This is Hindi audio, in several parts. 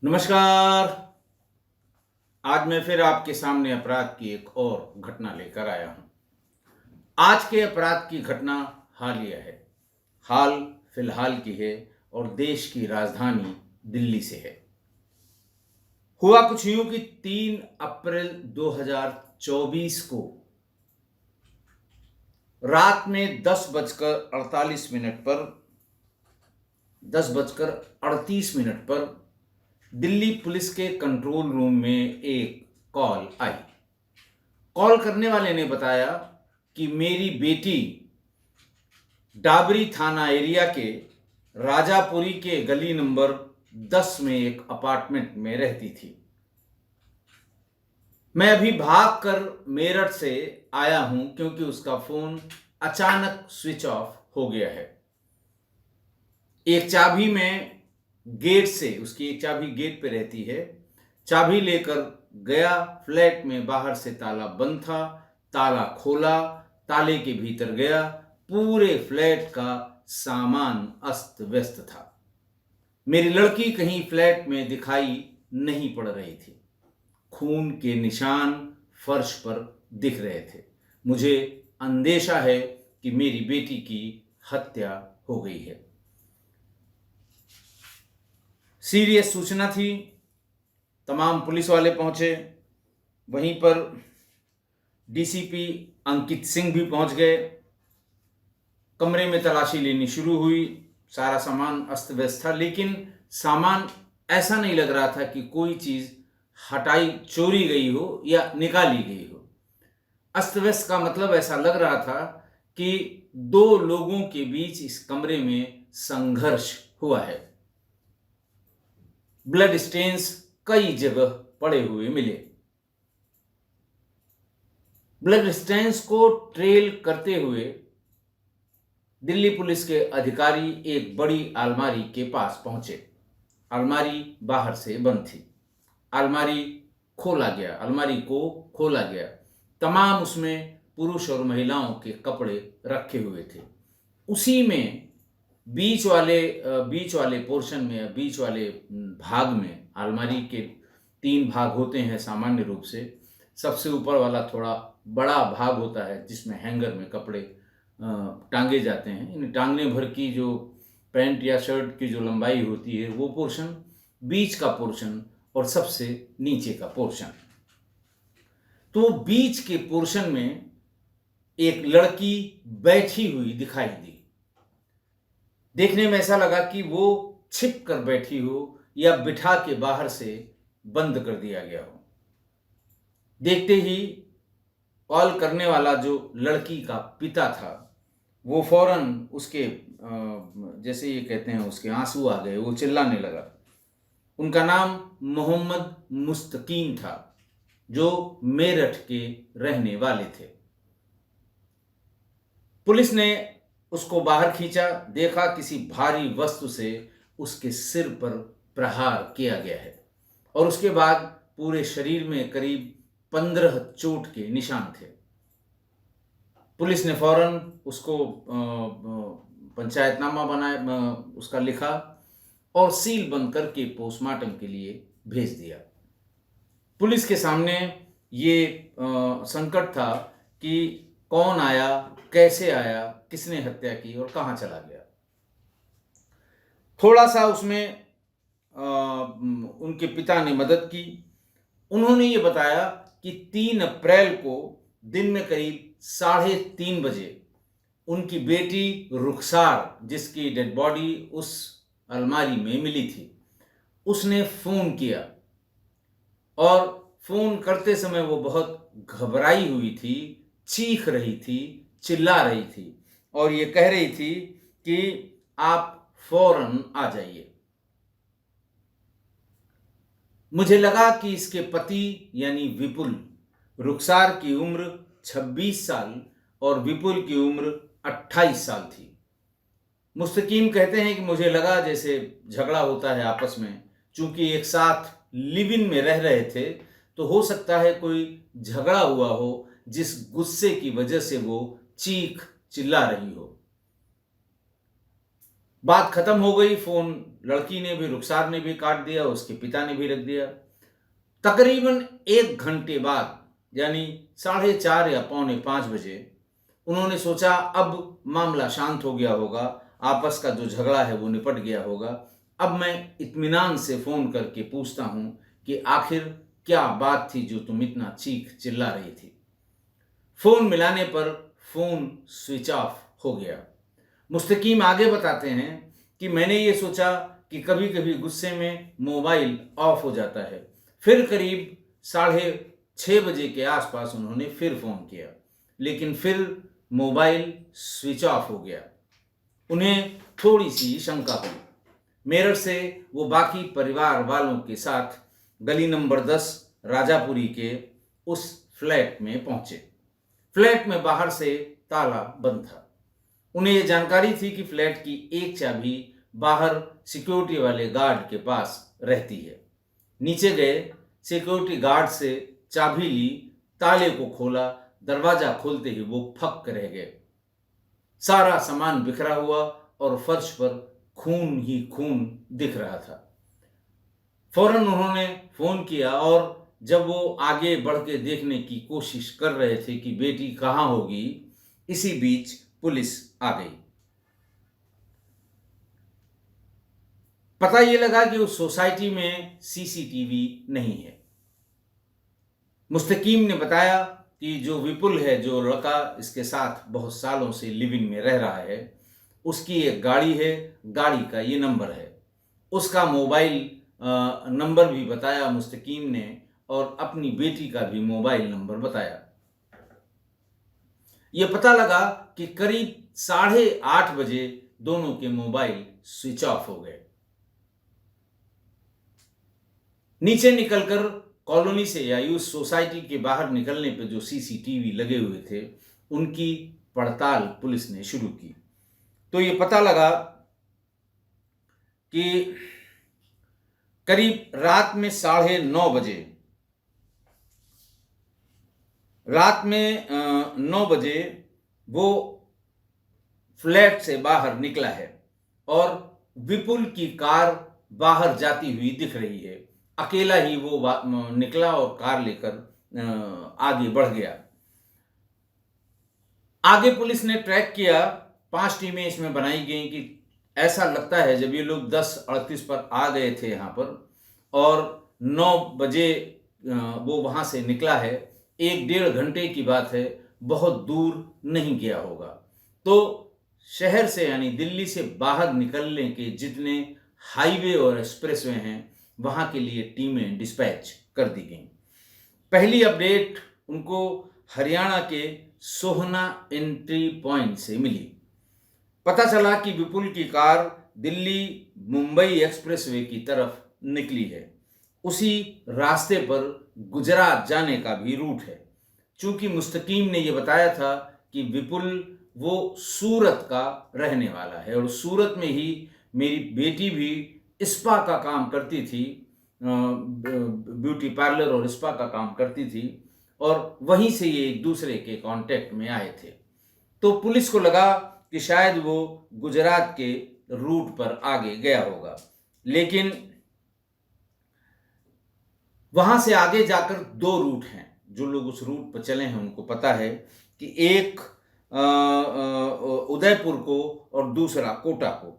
नमस्कार। आज मैं फिर आपके सामने अपराध की एक और घटना लेकर आया हूं। आज के अपराध की घटना हालिया है, हाल फिलहाल की है और देश की राजधानी दिल्ली से है। हुआ कुछ यूं कि 3 अप्रैल 2024 को रात में 10 बजकर 38 मिनट पर दिल्ली पुलिस के कंट्रोल रूम में एक कॉल आई। कॉल करने वाले ने बताया कि मेरी बेटी डाबरी थाना एरिया के राजापुरी के गली नंबर 10 में एक अपार्टमेंट में रहती थी। मैं अभी भागकर मेरठ से आया हूं क्योंकि उसका फोन अचानक स्विच ऑफ हो गया है। एक चाबी में गेट से, उसकी एक चाबी गेट पे रहती है, चाबी लेकर गया। फ्लैट में बाहर से ताला बंद था, ताला खोला, ताले के भीतर गया, पूरे फ्लैट का सामान अस्त व्यस्त था। मेरी लड़की कहीं फ्लैट में दिखाई नहीं पड़ रही थी। खून के निशान फर्श पर दिख रहे थे। मुझे अंदेशा है कि मेरी बेटी की हत्या हो गई है। सीरियस सूचना थी। तमाम पुलिस वाले पहुंचे। वहीं पर डीसीपी अंकित सिंह भी पहुंच गए। कमरे में तलाशी लेनी शुरू हुई। सारा सामान अस्त व्यस्त था, लेकिन सामान ऐसा नहीं लग रहा था कि कोई चीज हटाई, चोरी गई हो या निकाली गई हो। अस्त व्यस्त का मतलब ऐसा लग रहा था कि दो लोगों के बीच इस कमरे में संघर्ष हुआ है। ब्लड स्टेन्स कई जगह पड़े हुए मिले। ब्लड स्टेन्स को ट्रेल करते हुए दिल्ली पुलिस के अधिकारी एक बड़ी अलमारी के पास पहुंचे। अलमारी बाहर से बंद थी। अलमारी को खोला गया। तमाम उसमें पुरुष और महिलाओं के कपड़े रखे हुए थे। उसी में बीच वाले पोर्शन में, बीच वाले भाग में, अलमारी के 3 भाग होते हैं सामान्य रूप से। सबसे ऊपर वाला थोड़ा बड़ा भाग होता है जिसमें हैंगर में कपड़े टांगे जाते हैं। इन टांगने भर की जो पैंट या शर्ट की जो लंबाई होती है वो पोर्शन, बीच का पोर्शन और सबसे नीचे का पोर्शन। तो बीच के पोर्शन में एक लड़की बैठी हुई दिखाई दी। देखने में ऐसा लगा कि वो छिप कर बैठी हो या बिठा के बाहर से बंद कर दिया गया हो। देखते ही कॉल करने वाला जो लड़की का पिता था वो फौरन उसके जैसे ये कहते हैं उसके आंसू आ गए, वो चिल्लाने लगा। उनका नाम मोहम्मद मुस्तकीम था, जो मेरठ के रहने वाले थे। पुलिस ने उसको बाहर खींचा, देखा किसी भारी वस्तु से उसके सिर पर प्रहार किया गया है और उसके बाद पूरे शरीर में करीब 15 चोट के निशान थे। पुलिस ने फौरन उसको पंचायतनामा बनाया, उसका लिखा और सील बंद करके पोस्टमार्टम के लिए भेज दिया। पुलिस के सामने ये संकट था कि कौन आया, कैसे आया, किसने हत्या की और कहां चला गया। थोड़ा सा उसमें उनके पिता ने मदद की। उन्होंने ये बताया कि 3 अप्रैल को दिन में करीब 3:30 बजे उनकी बेटी रुखसार, जिसकी डेड बॉडी उस अलमारी में मिली थी, उसने फोन किया और फोन करते समय वो बहुत घबराई हुई थी, चीख रही थी, चिल्ला रही थी और ये कह रही थी कि आप फौरन आ जाइए। मुझे लगा कि इसके पति यानी विपुल, रुखसार की उम्र 26 साल और विपुल की उम्र 28 साल थी। मुस्तकीम कहते हैं कि मुझे लगा जैसे झगड़ा होता है आपस में। चूंकि एक साथ लिव इन में रह रहे थे तो हो सकता है कोई झगड़ा हुआ हो जिस गुस्से की वजह से वो चीख चिल्ला रही हो। बात खत्म हो गई। फोन लड़की ने भी, रुखसार ने भी काट दिया, उसके पिता ने भी रख दिया। तकरीबन 1 घंटे बाद, यानी 4:30 या 4:45 बजे, उन्होंने सोचा अब मामला शांत हो गया होगा, आपस का जो झगड़ा है वो निपट गया होगा। अब मैं इत्मीनान से फोन करके पूछता हूं कि आखिर क्या बात थी जो तुम इतना चीख चिल्ला रही थी। फोन मिलाने पर फोन स्विच ऑफ हो गया। मुस्तकीम आगे बताते हैं कि मैंने ये सोचा कि कभी कभी गुस्से में मोबाइल ऑफ हो जाता है। फिर करीब 6:30 बजे के आसपास उन्होंने फिर फोन किया, लेकिन फिर मोबाइल स्विच ऑफ हो गया। उन्हें थोड़ी सी शंका हुई। मेरठ से वो बाकी परिवार वालों के साथ गली नंबर 10 राजापुरी के उस फ्लैट में पहुंचे। फ्लैट में बाहर से ताला बंद था। उन्हें यह जानकारी थी कि फ्लैट की एक चाबी बाहर सिक्योरिटी वाले गार्ड के पास रहती है। नीचे गए, सिक्योरिटी गार्ड से चाबी ली, ताले को खोला। दरवाजा खोलते ही वो फक रह गए। सारा सामान बिखरा हुआ और फर्श पर खून ही खून दिख रहा था। फौरन उन्होंने फोन किया और जब वो आगे बढ़ के देखने की कोशिश कर रहे थे कि बेटी कहाँ होगी, इसी बीच पुलिस आ गई। पता ये लगा कि उस सोसाइटी में सीसीटीवी नहीं है। मुस्तकीम ने बताया कि जो विपुल है, जो लड़का इसके साथ बहुत सालों से लिविंग में रह रहा है, उसकी एक गाड़ी है, गाड़ी का ये नंबर है। उसका मोबाइल नंबर भी बताया मुस्तकीम ने और अपनी बेटी का भी मोबाइल नंबर बताया। यह पता लगा कि करीब 8:30 बजे दोनों के मोबाइल स्विच ऑफ हो गए। नीचे निकलकर कॉलोनी से या उस सोसाइटी के बाहर निकलने पर जो सीसीटीवी लगे हुए थे, उनकी पड़ताल पुलिस ने शुरू की। तो ये पता लगा कि करीब रात में 9:30 बजे, रात में 9 बजे वो फ्लैट से बाहर निकला है और विपुल की कार बाहर जाती हुई दिख रही है। अकेला ही वो निकला और कार लेकर आगे बढ़ गया। आगे पुलिस ने ट्रैक किया। 5 टीमें इसमें बनाई गई कि ऐसा लगता है जब ये लोग 10:38 पर आ गए थे यहाँ पर और 9 बजे वो वहाँ से निकला है, 1-1.5 घंटे की बात है, बहुत दूर नहीं गया होगा। तो शहर से यानी दिल्ली से बाहर निकलने के जितने हाईवे और एक्सप्रेसवे हैं, वहाँ के लिए टीमें डिस्पैच कर दी गई। पहली अपडेट उनको हरियाणा के सोहना एंट्री पॉइंट से मिली। पता चला कि विपुल की कार दिल्ली मुंबई एक्सप्रेसवे की तरफ निकली है। उसी रास्ते पर गुजरात जाने का भी रूट है। चूंकि मुस्तकीम ने यह बताया था कि विपुल वो सूरत का रहने वाला है और सूरत में ही मेरी बेटी भी स्पा का काम करती थी, ब्यूटी पार्लर और स्पा का काम करती थी और वहीं से ये एक दूसरे के कांटेक्ट में आए थे। तो पुलिस को लगा कि शायद वो गुजरात के रूट पर आगे गया होगा, लेकिन वहां से आगे जाकर 2 रूट हैं। जो लोग उस रूट पर चले हैं उनको पता है कि एक उदयपुर को और दूसरा कोटा को।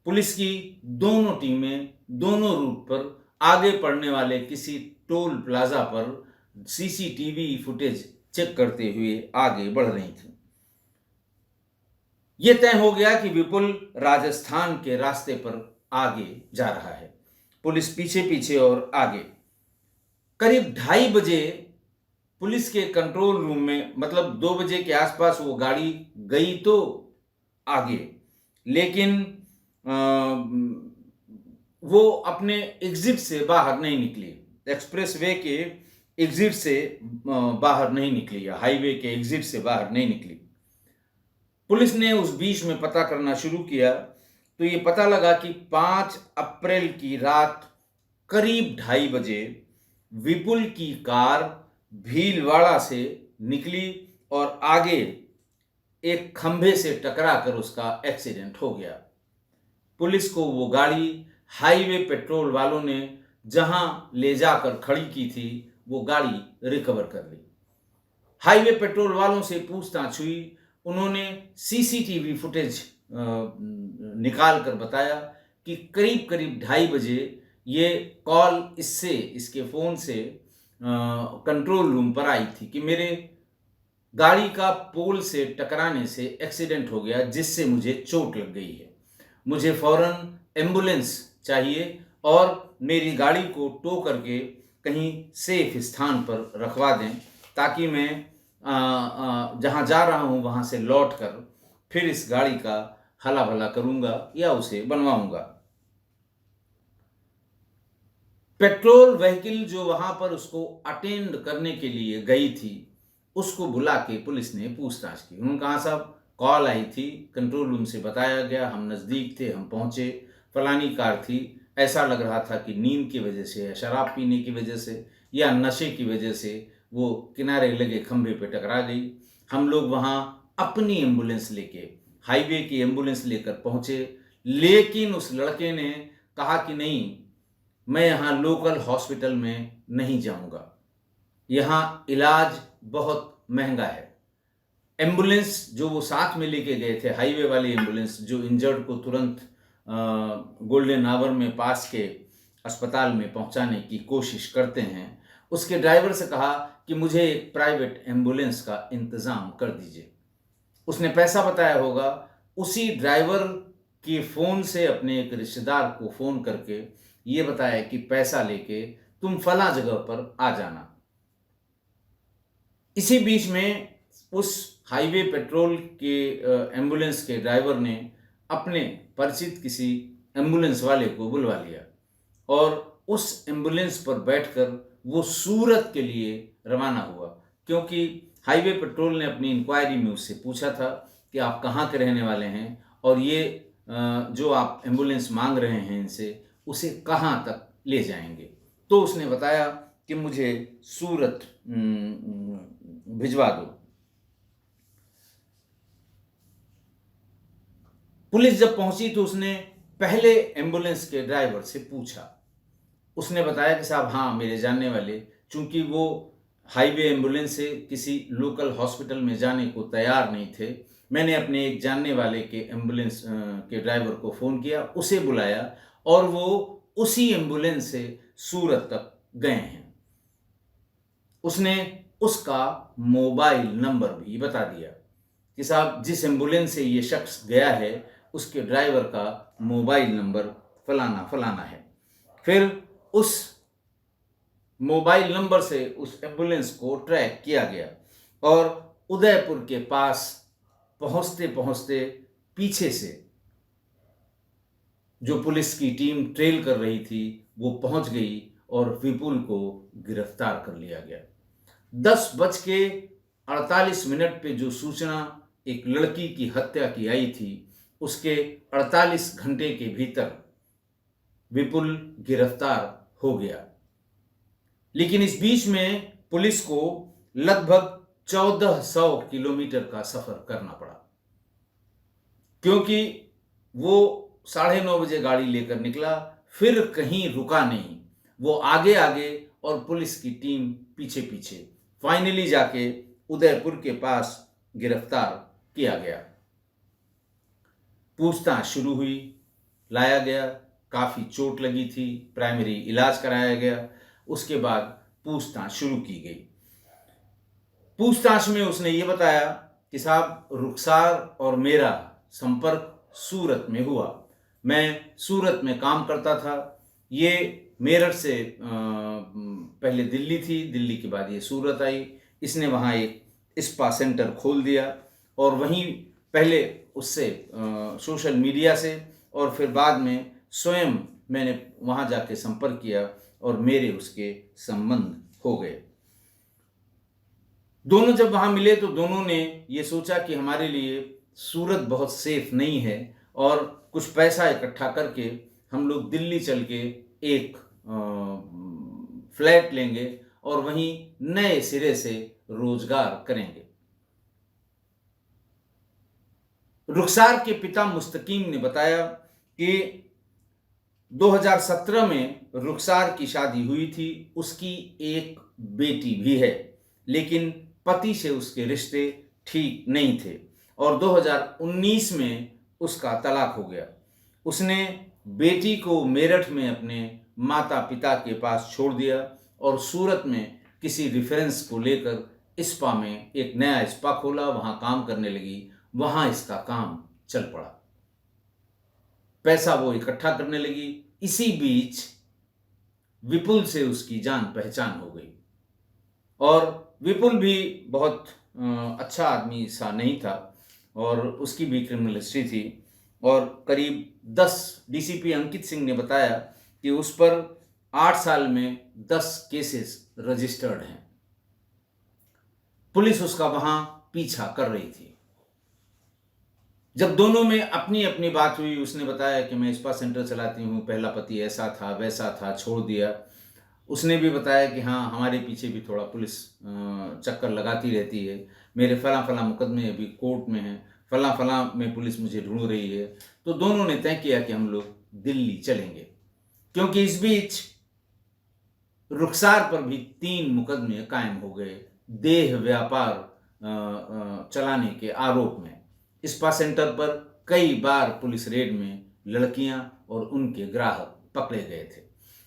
पुलिस की दोनों टीमें दोनों रूट पर आगे पड़ने वाले किसी टोल प्लाजा पर सीसीटीवी फुटेज चेक करते हुए आगे बढ़ रही थी। यह तय हो गया कि विपुल राजस्थान के रास्ते पर आगे जा रहा है। पुलिस पीछे पीछे और आगे। करीब 2:30 बजे पुलिस के कंट्रोल रूम में, मतलब 2 बजे के आसपास वो गाड़ी गई तो आगे, लेकिन वो अपने एग्जिट से बाहर नहीं निकली, एक्सप्रेसवे के एग्जिट से बाहर नहीं निकली या हाईवे के एग्जिट से बाहर नहीं निकली। पुलिस ने उस बीच में पता करना शुरू किया तो ये पता लगा कि 5 अप्रैल की रात करीब 2:30 बजे विपुल की कार भीलवाड़ा से निकली और आगे एक खंभे से टकरा कर उसका एक्सीडेंट हो गया। पुलिस को वो गाड़ी हाईवे पेट्रोल वालों ने जहां ले जाकर खड़ी की थी वो गाड़ी रिकवर कर ली। हाईवे पेट्रोल वालों से पूछताछ हुई। उन्होंने सीसीटीवी फुटेज निकाल कर बताया कि करीब करीब 2:30 बजे ये कॉल इसके फ़ोन से कंट्रोल रूम पर आई थी कि मेरे गाड़ी का पोल से टकराने से एक्सीडेंट हो गया जिससे मुझे चोट लग गई है। मुझे फ़ौरन एम्बुलेंस चाहिए और मेरी गाड़ी को टो करके कहीं सेफ स्थान पर रखवा दें ताकि मैं जहाँ जा रहा हूँ वहाँ से लौट कर फिर इस गाड़ी का हला भला करूँगा या उसे बनवाऊँगा। पेट्रोल व्हीकल जो वहाँ पर उसको अटेंड करने के लिए गई थी उसको बुला के पुलिस ने पूछताछ की। उन्होंने कहा साहब कॉल आई थी, कंट्रोल रूम से बताया गया, हम नज़दीक थे, हम पहुँचे, फलानी कार थी, ऐसा लग रहा था कि नींद की वजह से या शराब पीने की वजह से या नशे की वजह से वो किनारे लगे खंभे पे टकरा गई। हम लोग वहाँ अपनी एम्बुलेंस लेके हाईवे की एम्बुलेंस लेकर पहुँचे, लेकिन उस लड़के ने कहा कि नहीं, मैं यहाँ लोकल हॉस्पिटल में नहीं जाऊँगा, यहाँ इलाज बहुत महंगा है। एम्बुलेंस जो वो साथ में लेके गए थे, हाईवे वाली एम्बुलेंस जो इंजर्ड को तुरंत गोल्डन आवर में पास के अस्पताल में पहुंचाने की कोशिश करते हैं, उसके ड्राइवर से कहा कि मुझे एक प्राइवेट एम्बुलेंस का इंतज़ाम कर दीजिए। उसने पैसा बताया होगा, उसी ड्राइवर के फ़ोन से अपने एक रिश्तेदार को फ़ोन करके ये बताया कि पैसा लेके तुम फला जगह पर आ जाना। इसी बीच में उस हाईवे पेट्रोल के एम्बुलेंस के ड्राइवर ने अपने परिचित किसी एम्बुलेंस वाले को बुलवा लिया और उस एम्बुलेंस पर बैठकर वो सूरत के लिए रवाना हुआ, क्योंकि हाईवे पेट्रोल ने अपनी इंक्वायरी में उससे पूछा था कि आप कहाँ के रहने वाले हैं और ये जो आप एम्बुलेंस मांग रहे हैं इनसे, उसे कहाँ तक ले जाएंगे। तो उसने बताया कि मुझे सूरत भिजवा दो। पुलिस जब पहुंची तो उसने पहले एम्बुलेंस के ड्राइवर से पूछा। उसने बताया कि साहब हाँ, मेरे जानने वाले, चूंकि वो हाईवे एम्बुलेंस से किसी लोकल हॉस्पिटल में जाने को तैयार नहीं थे, मैंने अपने एक जानने वाले के एम्बुलेंस के ड्राइवर को फ़ोन किया, उसे बुलाया और वो उसी एम्बुलेंस से सूरत तक गए हैं। उसने उसका मोबाइल नंबर भी बता दिया कि साहब जिस एम्बुलेंस से ये शख्स गया है उसके ड्राइवर का मोबाइल नंबर फलाना फलाना है। फिर उस मोबाइल नंबर से उस एम्बुलेंस को ट्रैक किया गया और उदयपुर के पास पहुंचते पहुंचते पीछे से जो पुलिस की टीम ट्रेल कर रही थी वो पहुंच गई और विपुल को गिरफ्तार कर लिया गया। 10:48 पे जो सूचना एक लड़की की हत्या की आई थी, उसके 48 घंटे के भीतर विपुल गिरफ्तार हो गया। लेकिन इस बीच में पुलिस को लगभग 1400 किलोमीटर का सफर करना पड़ा, क्योंकि वो 9:30 बजे गाड़ी लेकर निकला, फिर कहीं रुका नहीं, वो आगे आगे और पुलिस की टीम पीछे पीछे, फाइनली जाके उदयपुर के पास गिरफ्तार किया गया। पूछताछ शुरू हुई, लाया गया, काफ़ी चोट लगी थी, प्राइमरी इलाज कराया गया, उसके बाद पूछताछ शुरू की गई। पूछताछ में उसने ये बताया कि साहब रुखसार और मेरा संपर्क सूरत में हुआ, मैं सूरत में काम करता था, ये मेरठ से पहले दिल्ली थी, दिल्ली के बाद ये सूरत आई, इसने वहाँ एक स्पा सेंटर खोल दिया और वहीं पहले उससे सोशल मीडिया से और फिर बाद में स्वयं मैंने वहाँ जाके संपर्क किया और मेरे उसके संबंध हो गए। दोनों जब वहाँ मिले तो दोनों ने ये सोचा कि हमारे लिए सूरत बहुत सेफ नहीं है और कुछ पैसा इकट्ठा करके हम लोग दिल्ली चल के एक फ्लैट लेंगे और वहीं नए सिरे से रोजगार करेंगे। रुखसार के पिता मुस्तकीम ने बताया कि 2017 में रुखसार की शादी हुई थी, उसकी एक बेटी भी है, लेकिन पति से उसके रिश्ते ठीक नहीं थे और 2019 में उसका तलाक हो गया। उसने बेटी को मेरठ में अपने माता पिता के पास छोड़ दिया और सूरत में किसी रेफरेंस को लेकर स्पा में एक नया स्पा खोला, वहां काम करने लगी, वहां इसका काम चल पड़ा, पैसा वो इकट्ठा करने लगी। इसी बीच विपुल से उसकी जान पहचान हो गई और विपुल भी बहुत अच्छा आदमी सा नहीं था और उसकी भी क्रिमिनल हिस्ट्री थी और करीब 10 डीसीपी अंकित सिंह ने बताया कि उस पर 8 साल में 10 केसेस रजिस्टर्ड हैं। पुलिस उसका वहां पीछा कर रही थी। जब दोनों में अपनी अपनी बात हुई, उसने बताया कि मैं स्पा सेंटर चलाती हूँ, पहला पति ऐसा था वैसा था, छोड़ दिया। उसने भी बताया कि हाँ, हमारे पीछे भी थोड़ा पुलिस चक्कर लगाती रहती है, मेरे फला फला मुकदमे अभी कोर्ट में हैं, फला फला में पुलिस मुझे ढूंढ रही है। तो दोनों ने तय किया कि हम लोग दिल्ली चलेंगे, क्योंकि इस बीच रुखसार पर भी 3 मुकदमे कायम हो गए देह व्यापार चलाने के आरोप में। स्पा सेंटर पर कई बार पुलिस रेड में लड़कियां और उनके ग्राहक पकड़े गए थे,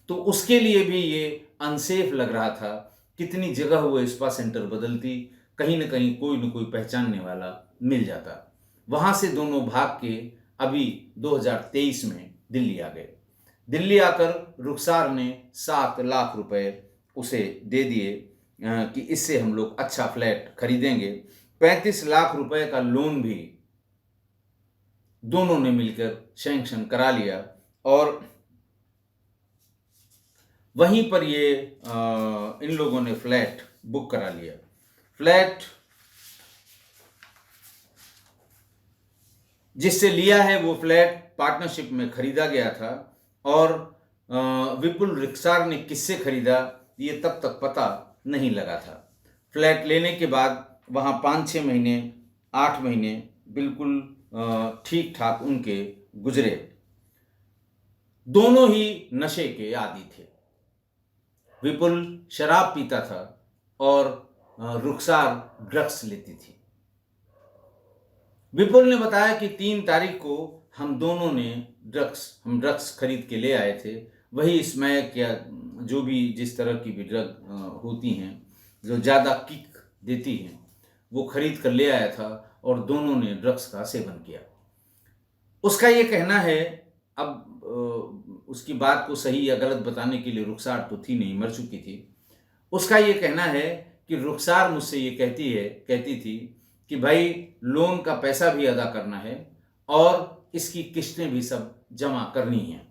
तो उसके लिए भी ये अनसेफ लग रहा था। कितनी जगह वो स्पा सेंटर बदलती, कहीं ना कहीं कोई न कोई पहचानने वाला मिल जाता। वहां से दोनों भाग के अभी 2023 में दिल्ली आ गए। दिल्ली आकर रुखसार ने 7 लाख रुपए उसे दे दिए कि इससे हम लोग अच्छा फ्लैट खरीदेंगे। 35 लाख रुपए का लोन भी दोनों ने मिलकर सैंक्शन करा लिया और वहीं पर ये इन लोगों ने फ्लैट बुक करा लिया। फ्लैट जिससे लिया है वो फ्लैट पार्टनरशिप में खरीदा गया था और विपुल रुखसार ने किससे खरीदा ये तब तक पता नहीं लगा था। फ्लैट लेने के बाद वहाँ 5-6 महीने 8 महीने बिल्कुल ठीक ठाक उनके गुजरे। दोनों ही नशे के आदी थे। विपुल शराब पीता था और रुखसार ड्रग्स लेती थी। विपुल ने बताया कि 3 तारीख को हम दोनों ने ड्रग्स खरीद के ले आए थे। वही स्मैक या जो भी जिस तरह की भी ड्रग होती हैं जो ज़्यादा किक देती हैं, वो खरीद कर ले आया था और दोनों ने ड्रग्स का सेवन किया। उसका ये कहना है, अब उसकी बात को सही या गलत बताने के लिए रुखसार तो थी नहीं, मर चुकी थी। उसका ये कहना है कि रुखसार मुझसे ये कहती थी कि भाई लोन का पैसा भी अदा करना है और इसकी किस्तें भी सब जमा करनी हैं।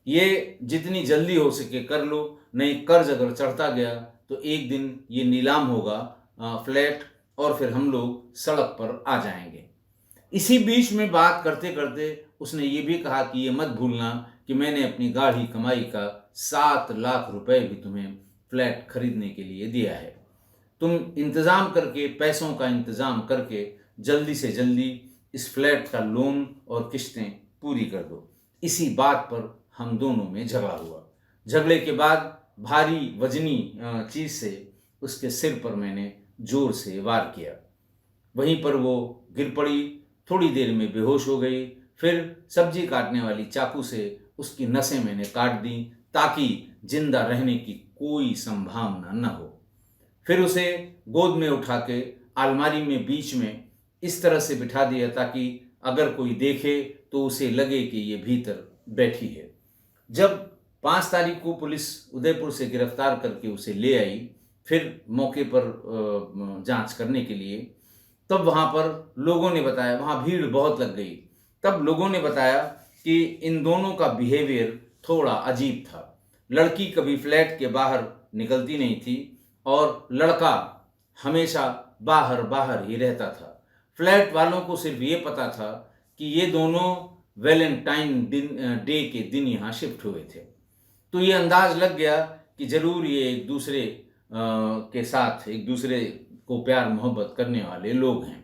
ये जितनी जल्दी हो सके कर लो, नहीं कर्ज अगर चढ़ता गया तो एक दिन ये नीलाम होगा फ्लैट और फिर हम लोग सड़क पर आ जाएंगे। इसी बीच में बात करते करते उसने ये भी कहा कि ये मत भूलना कि मैंने अपनी गाढ़ी कमाई का 7 लाख रुपए भी तुम्हें फ्लैट खरीदने के लिए दिया है। तुम इंतज़ाम करके, पैसों का इंतज़ाम करके जल्दी से जल्दी इस फ्लैट का लोन और किस्तें पूरी कर दो। इसी बात पर हम दोनों में झगड़ा हुआ। झगड़े के बाद भारी वजनी चीज़ से उसके सिर पर मैंने जोर से वार किया। वहीं पर वो गिर पड़ी, थोड़ी देर में बेहोश हो गई। फिर सब्जी काटने वाली चाकू से उसकी नसें मैंने काट दी ताकि जिंदा रहने की कोई संभावना न हो। फिर उसे गोद में उठा के अलमारी में बीच में इस तरह से बिठा दिया ताकि अगर कोई देखे तो उसे लगे कि ये भीतर बैठी है। जब 5 तारीख को पुलिस उदयपुर से गिरफ्तार करके उसे ले आई, फिर मौके पर जांच करने के लिए, तब वहाँ पर लोगों ने बताया, वहाँ भीड़ बहुत लग गई। तब लोगों ने बताया कि इन दोनों का बिहेवियर थोड़ा अजीब था। लड़की कभी फ्लैट के बाहर निकलती नहीं थी और लड़का हमेशा बाहर बाहर ही रहता था। फ्लैट वालों को सिर्फ ये पता था कि ये दोनों वैलेंटाइन डे के दिन यहाँ शिफ्ट हुए थे। तो ये अंदाज लग गया कि ज़रूर ये एक दूसरे के साथ एक दूसरे को प्यार मोहब्बत करने वाले लोग हैं।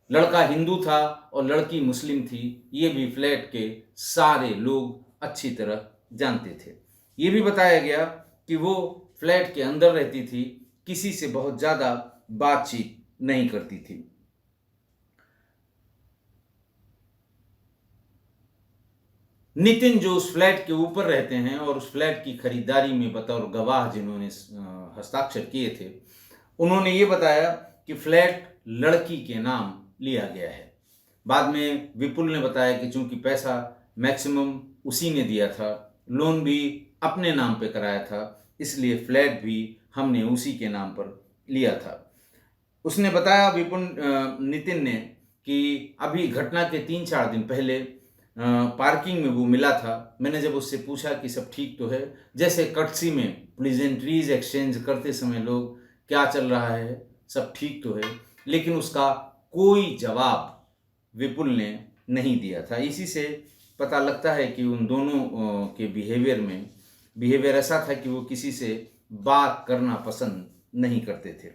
लड़का हिंदू था और लड़की मुस्लिम थी, ये भी फ्लैट के सारे लोग अच्छी तरह जानते थे। ये भी बताया गया कि वो फ्लैट के अंदर रहती थी, किसी से बहुत ज़्यादा बातचीत नहीं करती थी। नितिन जो उस फ्लैट के ऊपर रहते हैं और उस फ्लैट की खरीदारी में बतौर गवाह जिन्होंने हस्ताक्षर किए थे, उन्होंने ये बताया कि फ्लैट लड़की के नाम लिया गया है। बाद में विपुल ने बताया कि चूंकि पैसा मैक्सिमम उसी ने दिया था, लोन भी अपने नाम पे कराया था, इसलिए फ्लैट भी हमने उसी के नाम पर लिया था। उसने बताया नितिन ने कि अभी घटना के 3-4 दिन पहले पार्किंग में वो मिला था। मैंने जब उससे पूछा कि सब ठीक तो है, जैसे कटसी में प्लीजेंट्रीज एक्सचेंज करते समय लोग, क्या चल रहा है, सब ठीक तो है, लेकिन उसका कोई जवाब विपुल ने नहीं दिया था। इसी से पता लगता है कि उन दोनों के बिहेवियर ऐसा था कि वो किसी से बात करना पसंद नहीं करते थे।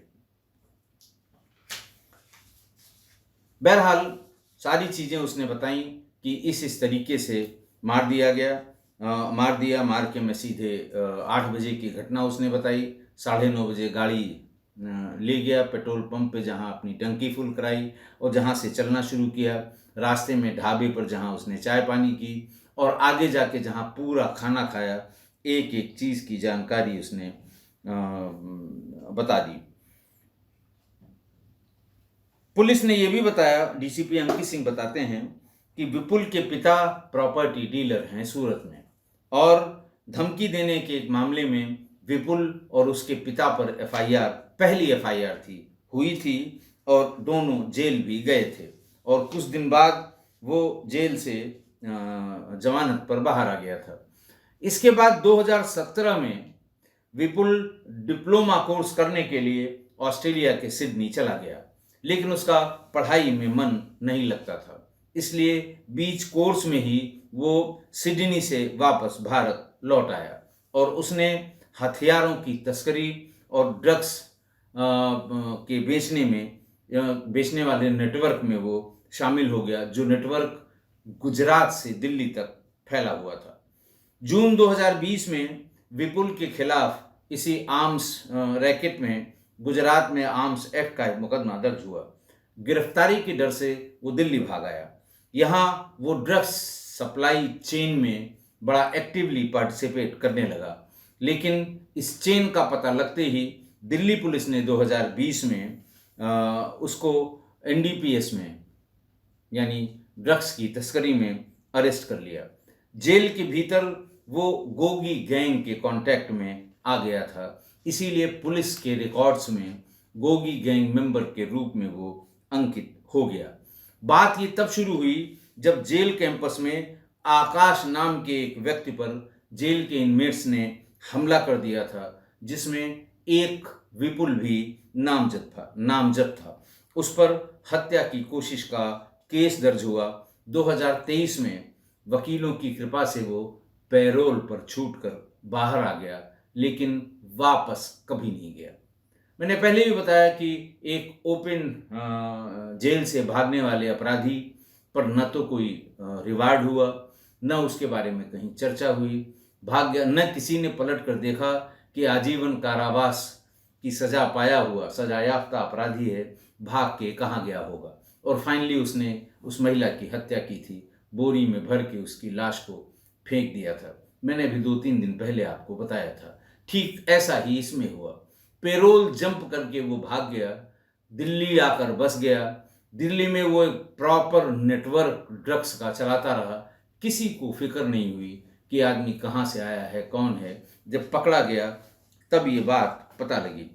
बहरहाल सारी चीज़ें उसने बताई कि इस तरीके से मार दिया। मार के मैं सीधे 8 बजे की घटना उसने बताई। 9:30 बजे गाड़ी ले गया पेट्रोल पंप पे, जहां अपनी टंकी फुल कराई और जहां से चलना शुरू किया। रास्ते में ढाबे पर जहां उसने चाय पानी की और आगे जाके जहां पूरा खाना खाया, एक एक चीज़ की जानकारी उसने बता दी। पुलिस ने यह भी बताया, डीसीपी अंकित सिंह बताते हैं कि विपुल के पिता प्रॉपर्टी डीलर हैं सूरत में, और धमकी देने के एक मामले में विपुल और उसके पिता पर पहली एफआईआर हुई थी और दोनों जेल भी गए थे, और कुछ दिन बाद वो जेल से जमानत पर बाहर आ गया था। इसके बाद 2017 में विपुल डिप्लोमा कोर्स करने के लिए ऑस्ट्रेलिया के सिडनी चला गया, लेकिन उसका पढ़ाई में मन नहीं लगता था, इसलिए बीच कोर्स में ही वो सिडनी से वापस भारत लौट आया और उसने हथियारों की तस्करी और ड्रग्स के बेचने वाले नेटवर्क में वो शामिल हो गया, जो नेटवर्क गुजरात से दिल्ली तक फैला हुआ था। जून 2020 में विपुल के खिलाफ इसी आर्म्स रैकेट में गुजरात में आर्म्स एक्ट का एक मुकदमा दर्ज हुआ। गिरफ्तारी के डर से वो दिल्ली भाग आया। यहाँ वो ड्रग्स सप्लाई चेन में बड़ा एक्टिवली पार्टिसिपेट करने लगा, लेकिन इस चेन का पता लगते ही दिल्ली पुलिस ने 2020 में उसको एनडीपीएस में यानी ड्रग्स की तस्करी में अरेस्ट कर लिया। जेल के भीतर वो गोगी गैंग के कांटेक्ट में आ गया था, इसीलिए पुलिस के रिकॉर्ड्स में गोगी गैंग मेंबर के रूप में वो अंकित हो गया। बात ये तब शुरू हुई जब जेल कैंपस में आकाश नाम के एक व्यक्ति पर जेल के इनमेट्स ने हमला कर दिया था, जिसमें एक विपुल भी नामजद था। उस पर हत्या की कोशिश का केस दर्ज हुआ। 2023 में वकीलों की कृपा से वो पैरोल पर छूटकर बाहर आ गया, लेकिन वापस कभी नहीं गया। मैंने पहले भी बताया कि एक ओपन जेल से भागने वाले अपराधी पर न तो कोई रिवार्ड हुआ, न उसके बारे में कहीं चर्चा हुई, भाग गया, न किसी ने पलट कर देखा कि आजीवन कारावास की सजा पाया हुआ सजायाफ्ता अपराधी है, भाग के कहाँ गया होगा। और फाइनली उसने उस महिला की हत्या की थी, बोरी में भर के उसकी लाश को फेंक दिया था। मैंने भी 2-3 दिन पहले आपको बताया था। ठीक ऐसा ही इसमें हुआ। पेरोल जंप करके वो भाग गया, दिल्ली आकर बस गया। दिल्ली में वो एक प्रॉपर नेटवर्क ड्रग्स का चलाता रहा। किसी को फिक्र नहीं हुई कि आदमी कहाँ से आया है, कौन है। जब पकड़ा गया तब ये बात पता लगी।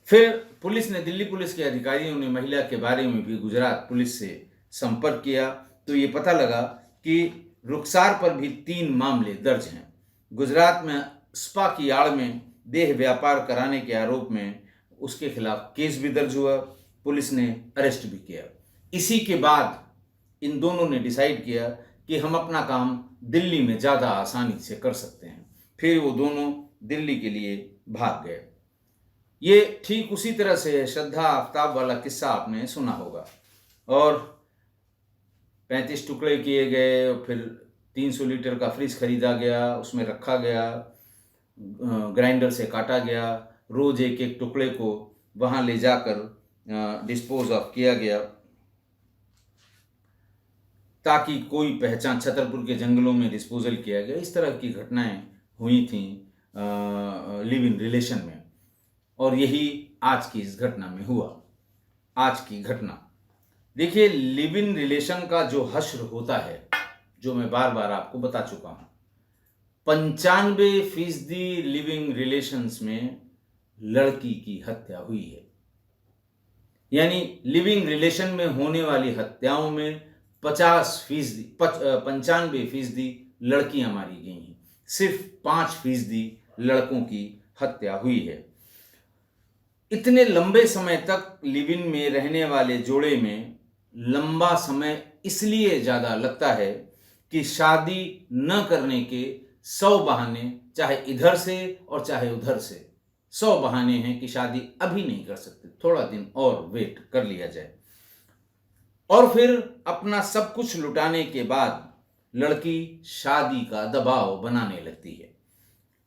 फिर दिल्ली पुलिस के अधिकारियों ने महिला के बारे में भी गुजरात पुलिस से संपर्क किया, तो ये पता लगा कि रुखसार पर भी 3 मामले दर्ज हैं। गुजरात में स्पा की आड़ में देह व्यापार कराने के आरोप में उसके खिलाफ केस भी दर्ज हुआ, पुलिस ने अरेस्ट भी किया। इसी के बाद इन दोनों ने डिसाइड किया कि हम अपना काम दिल्ली में ज़्यादा आसानी से कर सकते हैं। फिर वो दोनों दिल्ली के लिए भाग गए। ये ठीक उसी तरह से है, श्रद्धा आफ्ताब वाला किस्सा आपने सुना होगा। और 35 टुकड़े किए गए, फिर 300 लीटर का फ्रिज खरीदा गया, उसमें रखा गया, ग्राइंडर से काटा गया, रोज एक एक टुकड़े को वहाँ ले जाकर डिस्पोज ऑफ किया गया, ताकि कोई पहचान, छतरपुर के जंगलों में डिस्पोजल किया गया। इस तरह की घटनाएं हुई थी लिव इन रिलेशन में, और यही आज की इस घटना में हुआ। आज की घटना देखिए, लिव इन रिलेशन का जो हश्र होता है, जो मैं बार बार आपको बता चुका हूं, 95% लिविंग रिलेशंस में लड़की की हत्या हुई है। यानी लिविंग रिलेशन में होने वाली हत्याओं में 95% लड़कियां मारी गई हैं, सिर्फ 5% लड़कों की हत्या हुई है। इतने लंबे समय तक लिव इन में रहने वाले जोड़े में लंबा समय इसलिए ज़्यादा लगता है कि शादी न करने के 100 बहाने, चाहे इधर से और चाहे उधर से 100 बहाने हैं कि शादी अभी नहीं कर सकते, थोड़ा दिन और वेट कर लिया जाए। और फिर अपना सब कुछ लुटाने के बाद लड़की शादी का दबाव बनाने लगती है।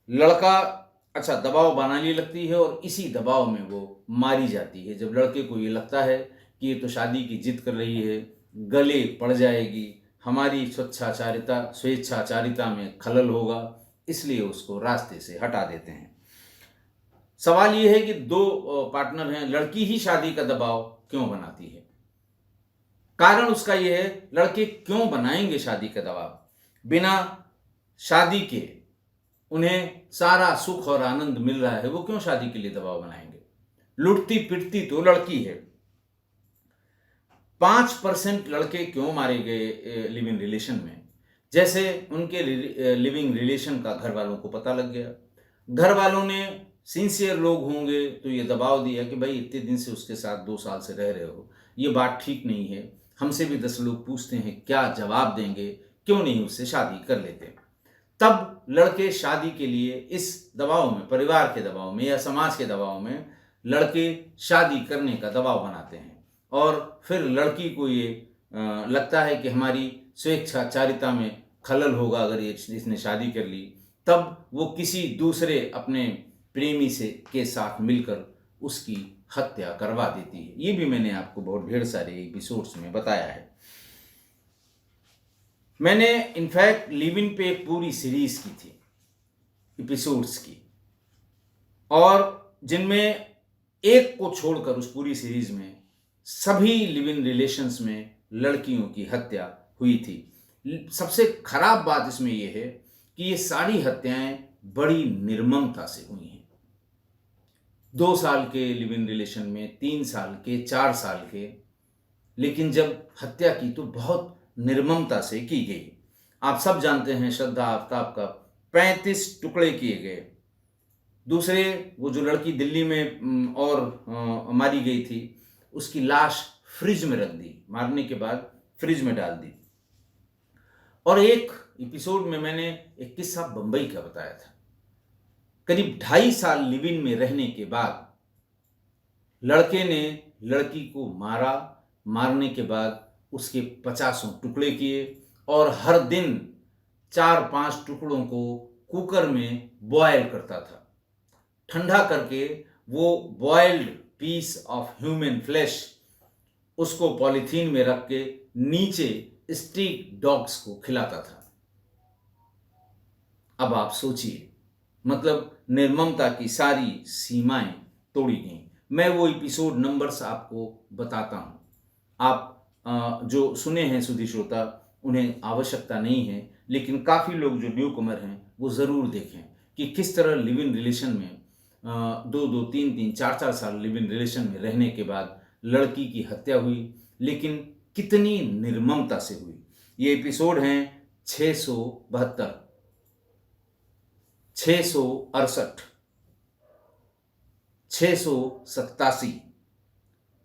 लड़का दबाव बनाने लगती है, और इसी दबाव में वो मारी जाती है। जब लड़के को ये लगता है कि ये तो शादी की जिद कर रही है, गले पड़ जाएगी, हमारी स्वेच्छाचारिता में खलल होगा, इसलिए उसको रास्ते से हटा देते हैं। सवाल ये है कि 2 पार्टनर हैं, लड़की ही शादी का दबाव क्यों बनाती है? कारण उसका ये है, लड़के क्यों बनाएंगे शादी का दबाव? बिना शादी के उन्हें सारा सुख और आनंद मिल रहा है, वो क्यों शादी के लिए दबाव बनाएंगे? लुटती पिटती तो लड़की है। 5% लड़के क्यों मारे गए लिव इन रिलेशन में? जैसे उनके लिविंग रिलेशन का घर वालों को पता लग गया, घर वालों ने, सिंसियर लोग होंगे तो ये दबाव दिया कि भाई इतने दिन से उसके साथ 2 साल से रह रहे हो, ये बात ठीक नहीं है। हमसे भी 10 लोग पूछते हैं, क्या जवाब देंगे, क्यों नहीं उससे शादी कर लेते? तब लड़के शादी के लिए इस दबाव में, परिवार के दबाव में या समाज के दबाव में, लड़के शादी करने का दबाव बनाते हैं। और फिर लड़की को ये लगता है कि हमारी स्वेच्छाचारिता में खलल होगा अगर इसने शादी कर ली, तब वो किसी दूसरे अपने प्रेमी से के साथ मिलकर उसकी हत्या करवा देती है। ये भी मैंने आपको बहुत ढेर सारे एपिसोड्स में बताया है। मैंने इनफैक्ट लिव इन पे पूरी सीरीज की थी, एपिसोड्स की, और जिनमें एक को छोड़कर उस पूरी सीरीज में सभी लिव इन रिलेशंस में लड़कियों की हत्या हुई थी। सबसे खराब बात इसमें यह है कि ये सारी हत्याएं बड़ी निर्ममता से हुई हैं। 2 साल के लिव इन रिलेशन में, 3 साल के, 4 साल के, लेकिन जब हत्या की तो बहुत निर्ममता से की गई। आप सब जानते हैं, श्रद्धा आफ्ताब का 35 टुकड़े किए गए। दूसरे, वो जो लड़की दिल्ली में मारी गई थी, उसकी लाश फ्रिज में रख दी, मारने के बाद फ्रिज में डाल दी। और एक एपिसोड में मैंने एक किस्सा बंबई का बताया था। करीब 2.5 साल लिव इन में रहने के बाद लड़के ने लड़की को मारा, मारने के बाद उसके 50 टुकड़े किए, और हर दिन 4-5 टुकड़ों को कुकर में बॉयल करता था। ठंडा करके वो boiled piece of human flesh उसको पॉलीथीन में रख के नीचे स्ट्रीट डॉग्स को खिलाता था। अब आप सोचिए, मतलब निर्ममता की सारी सीमाएं तोड़ी गई। मैं वो एपिसोड नंबर्स आपको बताता हूं। आप जो सुने हैं सुधी श्रोता, उन्हें आवश्यकता नहीं है, लेकिन काफ़ी लोग जो न्यू कमर हैं वो ज़रूर देखें कि किस तरह लिव इन रिलेशन में 2-2, 3-3, 4-4 साल लिव इन रिलेशन में रहने के बाद लड़की की हत्या हुई, लेकिन कितनी निर्ममता से हुई। ये एपिसोड हैं 672, 668, 687,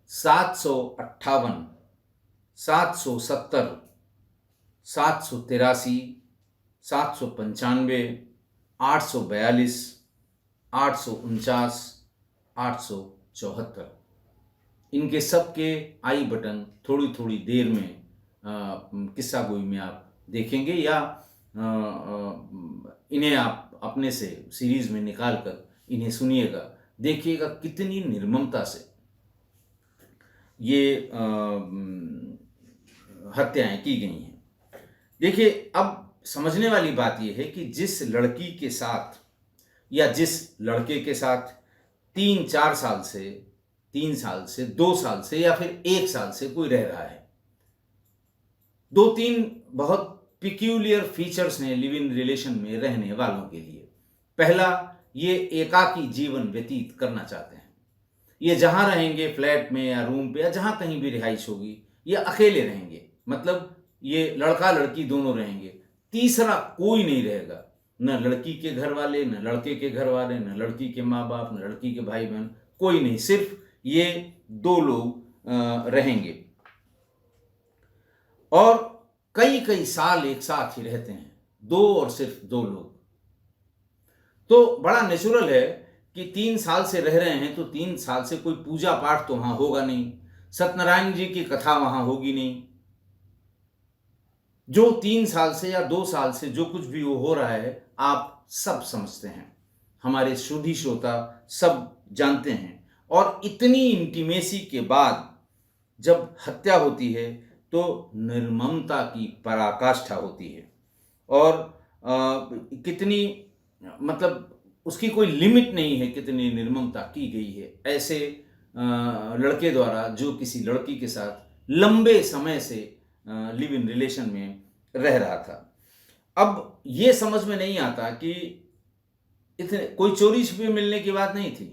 758, 770, 783, 795, 842, 849, 874। इनके सबके आई बटन थोड़ी थोड़ी देर में किस्सा गोई में आप देखेंगे, या इन्हें आप अपने से सीरीज में निकाल कर इन्हें सुनिएगा, देखिएगा कितनी निर्ममता से ये हत्याएं की गई हैं। देखिए, अब समझने वाली बात यह है कि जिस लड़की के साथ या जिस लड़के के साथ 3-4 साल से, 3 साल से, 2 साल से या फिर 1 साल से कोई रह रहा है, 2-3 बहुत पिक्यूलियर फीचर्स हैं लिव इन रिलेशन में रहने वालों के लिए। पहला, ये एकाकी जीवन व्यतीत करना चाहते हैं। ये जहां रहेंगे, फ्लैट में या रूम पे या जहां कहीं भी रिहाइश होगी, ये अकेले रहेंगे, मतलब ये लड़का लड़की दोनों रहेंगे, तीसरा कोई नहीं रहेगा, न लड़की के घर वाले, न लड़के के घर वाले, न लड़की के माँ बाप, न लड़की के भाई बहन, कोई नहीं, सिर्फ ये 2 लोग रहेंगे और कई कई साल एक साथ ही रहते हैं, 2 और सिर्फ 2 लोग। तो बड़ा नेचुरल है कि 3 साल से रह रहे हैं तो 3 साल से कोई पूजा पाठ तो वहां होगा नहीं, सत्यनारायण जी की कथा वहां होगी नहीं। जो 3 साल से या 2 साल से जो कुछ भी वो हो रहा है, आप सब समझते हैं, हमारे श्रोधी श्रोता सब जानते हैं। और इतनी इंटीमेसी के बाद जब हत्या होती है तो निर्ममता की पराकाष्ठा होती है, और कितनी, मतलब उसकी कोई लिमिट नहीं है, कितनी निर्ममता की गई है ऐसे लड़के द्वारा जो किसी लड़की के साथ लंबे समय से लिव इन रिलेशन में रह रहा था। अब ये समझ में नहीं आता कि इतने कोई चोरी छिपे मिलने की बात नहीं थी,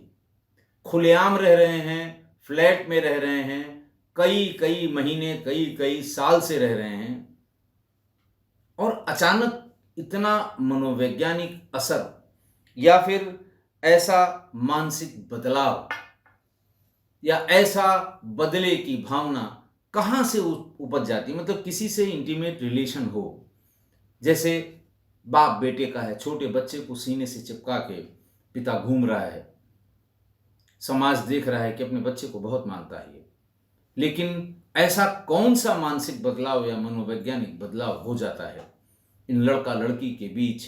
खुलेआम रह रहे हैं, फ्लैट में रह रहे हैं, कई कई महीने, कई कई साल से रह रहे हैं, और अचानक इतना मनोवैज्ञानिक असर या फिर ऐसा मानसिक बदलाव या ऐसा बदले की भावना कहां से उपज जाती। मतलब किसी से इंटीमेट रिलेशन हो, जैसे बाप बेटे का है, छोटे बच्चे को सीने से चिपका के पिता घूम रहा है, समाज देख रहा है कि अपने बच्चे को बहुत मानता है, लेकिन ऐसा कौन सा मानसिक बदलाव या मनोवैज्ञानिक बदलाव हो जाता है इन लड़का लड़की के बीच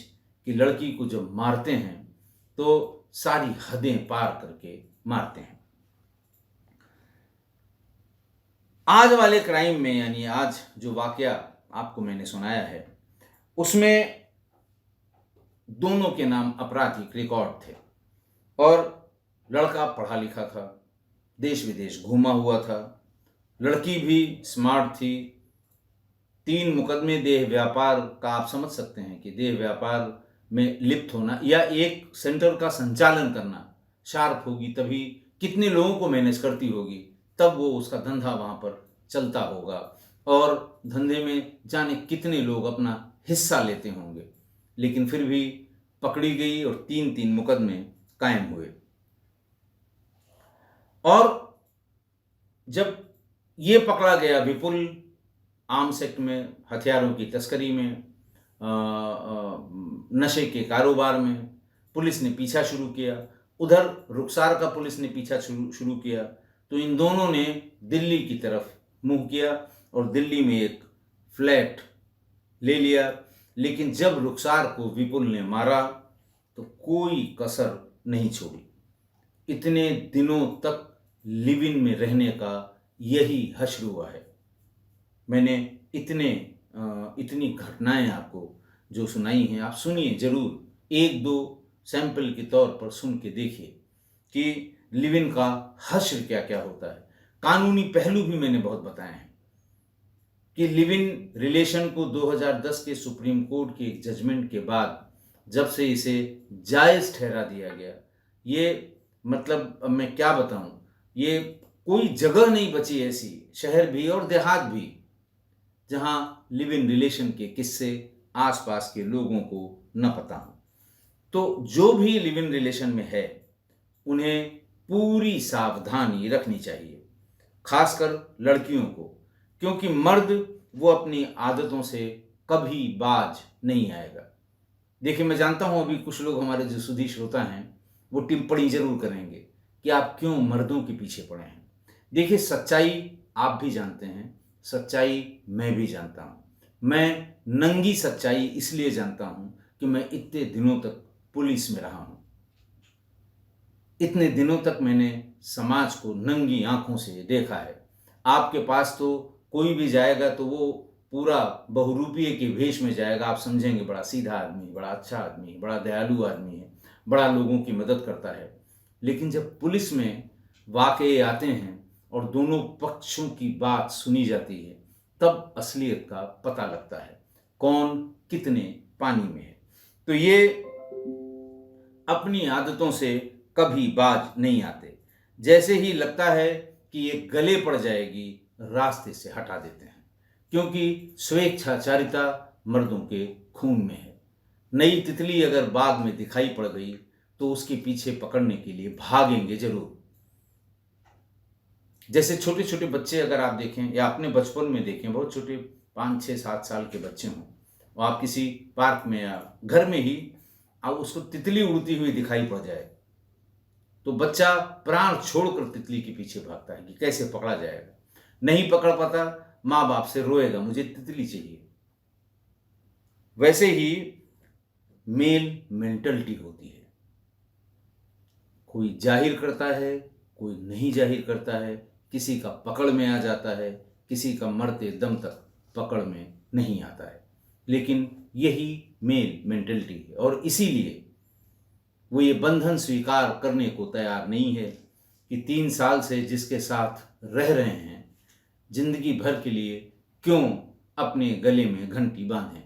कि लड़की को जब मारते हैं तो सारी हदें पार करके मारते हैं। आज वाले क्राइम में, यानी आज जो वाकया आपको मैंने सुनाया है, उसमें दोनों के नाम आपराधिक रिकॉर्ड थे, और लड़का पढ़ा लिखा था, देश विदेश घूमा हुआ था, लड़की भी स्मार्ट थी। 3 मुकदमे देह व्यापार का, आप समझ सकते हैं कि देह व्यापार में लिप्त होना या एक सेंटर का संचालन करना, शार्प होगी तभी, कितने लोगों को मैनेज करती होगी तब वो उसका धंधा वहां पर चलता होगा, और धंधे में जाने कितने लोग अपना हिस्सा लेते होंगे, लेकिन फिर भी पकड़ी गई और 3-3 मुकदमे कायम हुए। और जब ये पकड़ा गया विपुल आर्म्स एक्ट में, हथियारों की तस्करी में, नशे के कारोबार में, पुलिस ने पीछा शुरू किया। उधर रुखसार का पुलिस ने पीछा शुरू किया, तो इन दोनों ने दिल्ली की तरफ मुंह किया और दिल्ली में एक फ्लैट ले लिया। लेकिन जब रुखसार को विपुल ने मारा तो कोई कसर नहीं छोड़ी। इतने दिनों तक लिव इन में रहने का यही हश्र हुआ है। मैंने इतनी घटनाएं आपको जो सुनाई हैं, आप सुनिए जरूर, 1-2 सैंपल के तौर पर सुन के देखिए कि लिव इन का हश्र क्या क्या होता है। कानूनी पहलू भी मैंने बहुत बताए हैं कि लिव इन रिलेशन को 2010 के सुप्रीम कोर्ट के एक जजमेंट के बाद जब से इसे जायज ठहरा दिया गया, ये मतलब अब मैं क्या बताऊं, ये कोई जगह नहीं बची ऐसी, शहर भी और देहात भी, जहां लिव इन रिलेशन के किस्से आसपास के लोगों को न पता हो। तो जो भी लिव इन रिलेशन में है उन्हें पूरी सावधानी रखनी चाहिए, खासकर लड़कियों को, क्योंकि मर्द वो अपनी आदतों से कभी बाज नहीं आएगा। देखिए, मैं जानता हूं अभी कुछ लोग हमारे जो सुधी श्रोता हैं वो टिप्पणी जरूर करेंगे कि आप क्यों मर्दों के पीछे पड़े हैं। देखिए, सच्चाई आप भी जानते हैं, सच्चाई मैं भी जानता हूँ। मैं नंगी सच्चाई इसलिए जानता हूँ कि मैं इतने दिनों तक पुलिस में रहा हूँ। इतने दिनों तक मैंने समाज को नंगी आंखों से देखा है। आपके पास तो कोई भी जाएगा तो वो पूरा बहुरूपिये के भेष में जाएगा, आप समझेंगे बड़ा सीधा आदमी, बड़ा अच्छा आदमी, बड़ा दयालु आदमी है, बड़ा लोगों की मदद करता है। लेकिन जब पुलिस में वाकये आते हैं और दोनों पक्षों की बात सुनी जाती है, तब असलियत का पता लगता है, कौन कितने पानी में है। तो ये अपनी आदतों से कभी बाज नहीं आते। जैसे ही लगता है कि ये गले पड़ जाएगी, रास्ते से हटा देते हैं, क्योंकि स्वेच्छाचारिता मर्दों के खून में है। नई तितली अगर बाग में दिखाई पड़ गई तो उसके पीछे पकड़ने के लिए भागेंगे जरूर। जैसे छोटे छोटे बच्चे अगर आप देखें या अपने बचपन में देखें, बहुत छोटे 5, 6, 7 साल के बच्चे हों और आप किसी पार्क में या घर में ही आप उसको तितली उड़ती हुई दिखाई पड़ जाए तो बच्चा प्राण छोड़कर तितली के पीछे भागता है कि कैसे पकड़ा जाएगा। नहीं पकड़ पाता, माँ बाप से रोएगा, मुझे तितली चाहिए। वैसे ही मेल मेंटलिटी होती है, कोई जाहिर करता है, कोई नहीं जाहिर करता है, किसी का पकड़ में आ जाता है, किसी का मरते दम तक पकड़ में नहीं आता है। लेकिन यही मेल मेंटलिटी है और इसीलिए वो ये बंधन स्वीकार करने को तैयार नहीं है कि 3 साल से जिसके साथ रह रहे हैं, जिंदगी भर के लिए क्यों अपने गले में घंटी बांधें।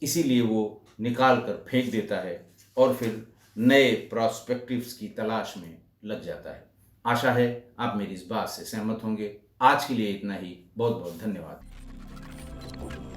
इसीलिए वो निकाल कर फेंक देता है और फिर नए प्रोस्पेक्टिव्स की तलाश में लग जाता है। आशा है आप मेरी इस बात से सहमत होंगे। आज के लिए इतना ही। बहुत बहुत धन्यवाद।